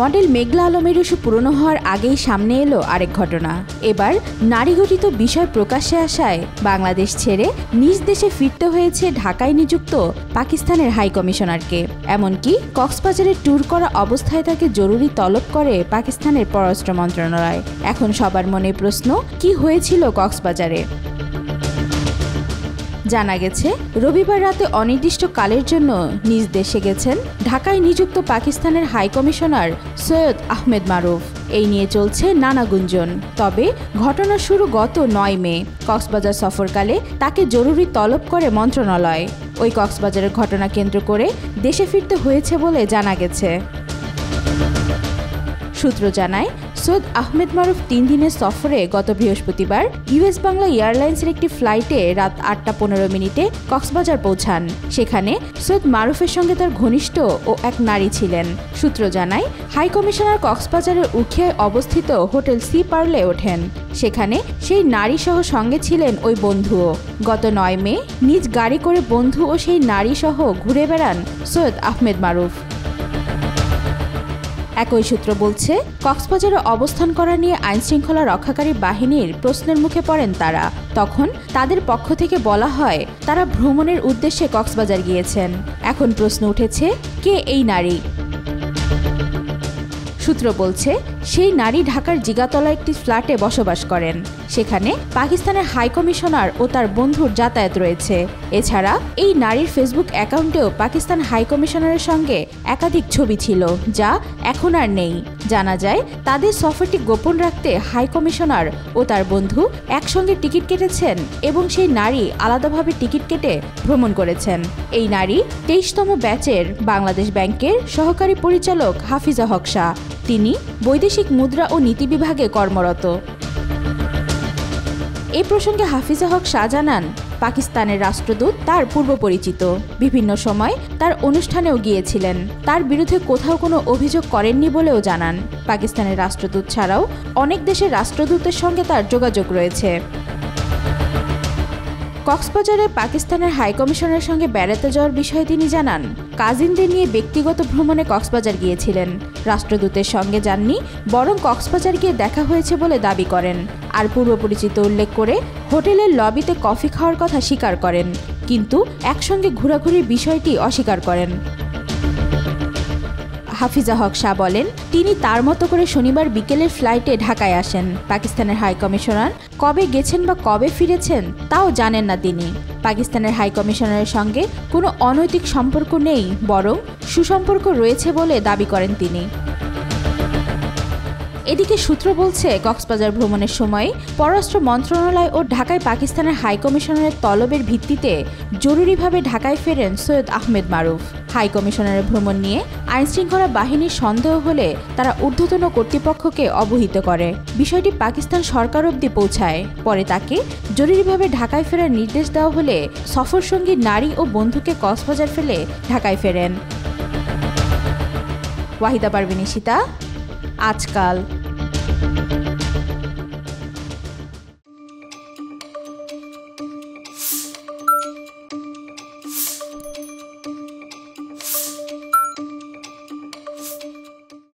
Model মেঘলা আলমের issue পুরনো হওয়ার আগেই সামনে এলো আরেক ঘটনা। এবার নারীঘটিত বিষয় প্রকাশ্যে আসায় বাংলাদেশ ছেড়ে নিজ দেশে ফিরতে হয়েছে ঢাকায় নিযুক্ত পাকিস্তানের হাই কমিশনারকে। এমনকি কক্সবাজারে ট্যুর করা অবস্থায় তাকে জরুরি তলব করে পাকিস্তানের পররাষ্ট্র মন্ত্রণালয়। এখন সবার মনে প্রশ্ন, কি হয়েছিল কক্সবাজারে? জানা গেছে, রবিবার রাতে অনির্দিষ্টকালের জন্য নিজ দেশে গেছেন ঢাকায় নিযুক্ত পাকিস্তানের হাই কমিশনার সৈয়দ আহমেদ মারুফ। এই নিয়ে চলছে নানা গুঞ্জন। তবে ঘটনা শুরু গত ৯ মে। কক্সবাজার সফরকালে তাকে জরুরি তলব করে মন্ত্রণালয়। ওই কক্সবাজারের ঘটনা কেন্দ্র করে দেশে ফিরতে হয়েছে বলে জানা গেছে। সূত্র জানায়, সৈয়দ আহমেদ মারুফ ৩ দিনের সফরে গত বৃহস্পতিবার ইউএস বাংলা এয়ারলাইন্সের একটি ফ্লাইটে রাত ৮টা ১৫ মিনিটে কক্সবাজার পৌঁছান। সেখানে সৈয়দ মারুফের সঙ্গে তার ঘনিষ্ঠ ও এক নারী ছিলেন। সূত্র জানায়, হাই কমিশনার কক্সবাজারের উখিয়ায় অবস্থিত হোটেল সি পার্লে ওঠেন। সেখানে সেই নারী সহ সঙ্গে ছিলেন ওই বন্ধুও। গত ৯ মে নিজ গাড়ি করে বন্ধু ও সেই নারী সহ ঘুরে বেড়ান সৈয়দ আহমেদ মারুফ। একই সূত্র বলছে, কক্সবাজারে অবস্থান করা নিয়ে আইনশৃঙ্খলা রক্ষাকারী বাহিনীর প্রশ্নের মুখে পড়েন তারা। তখন তাদের পক্ষ থেকে বলা হয় তারা ভ্রমণের উদ্দেশ্যে কক্সবাজার গিয়েছেন। এখন প্রশ্ন উঠেছে, কে এই নারী? সূত্র বলছে, সেই নারী ঢাকার জিগাতলা একটি ফ্ল্যাটে বসবাস করেন। সেখানে পাকিস্তানের হাই কমিশনার ও তার বন্ধুর যাতায়াত রয়েছে। এছাড়া এই নারীর ফেসবুক অ্যাকাউন্টেও পাকিস্তান হাই কমিশনারের সঙ্গে একাধিক ছবি ছিল, যা এখন আর নেই। জানা যায়, তাদের সফরটি গোপন রাখতে হাই কমিশনার ও তার বন্ধু একসঙ্গে টিকিট কেটেছেন এবং সেই নারী আলাদাভাবে টিকিট কেটে ভ্রমণ করেছেন। এই নারী ২৩তম ব্যাচের বাংলাদেশ ব্যাংকের সহকারী পরিচালক হাফিজা হক শাহ। তিনি বৈদেশিক মুদ্রা ও নীতি বিভাগে কর্মরত। এই প্রসঙ্গে হাফিজা হক শাহ জানান, পাকিস্তানের রাষ্ট্রদূত তার পূর্ব পরিচিত। বিভিন্ন সময় তার অনুষ্ঠানেও গিয়েছিলেন। তার বিরুদ্ধে কোথাও কোনো অভিযোগ করেননি বলেও জানান। পাকিস্তানের রাষ্ট্রদূত ছাড়াও অনেক দেশের রাষ্ট্রদূতের সঙ্গে তার যোগাযোগ রয়েছে। কক্সবাজারে পাকিস্তানের হাই কমিশনের সঙ্গে বেড়াতে যাওয়ার বিষয়ে তিনি জানান, কাজিনদের নিয়ে ব্যক্তিগত ভ্রমণে কক্সবাজার গিয়েছিলেন। রাষ্ট্রদূতের সঙ্গে যাননি, বরং কক্সবাজার গিয়ে দেখা হয়েছে বলে দাবি করেন। আর পূর্ব পরিচিত উল্লেখ করে হোটেলের লবিতে কফি খাওয়ার কথা স্বীকার করেন, কিন্তু একসঙ্গে ঘোরাঘুরির বিষয়টি অস্বীকার করেন। হাফিজা হক শাহ বলেন, তিনি তার মতো করে শনিবার বিকেলের ফ্লাইটে ঢাকায় আসেন। পাকিস্তানের হাই কমিশনার কবে গেছেন বা কবে ফিরেছেন তাও জানেন না তিনি। পাকিস্তানের হাই কমিশনারের সঙ্গে কোনো অনৈতিক সম্পর্ক নেই, বরং সুসম্পর্ক রয়েছে বলে দাবি করেন তিনি। এদিকে সূত্র বলছে, কক্সবাজার ভ্রমণের সময় পররাষ্ট্র মন্ত্রণালয় ও ঢাকায় পাকিস্তানের হাই কমিশনারের তলবের ভিত্তিতে জরুরিভাবে ঢাকায় ফেরেন সৈয়দ আহমেদ মারুফ। হাই কমিশনারের ভ্রমণ নিয়ে আইনশৃঙ্খলা বাহিনীর সন্দেহ হলে তারা ঊর্ধ্বতন কর্তৃপক্ষকে অবহিত করে। বিষয়টি পাকিস্তান সরকার অবধি পৌঁছায়। পরে তাকে জরুরিভাবে ঢাকায় ফেরার নির্দেশ দেওয়া হলে সফরসঙ্গী নারী ও বন্ধুকে কক্সবাজার ফেলে ঢাকায় ফেরেন। ওয়াহিদা পারভিন, আজকাল।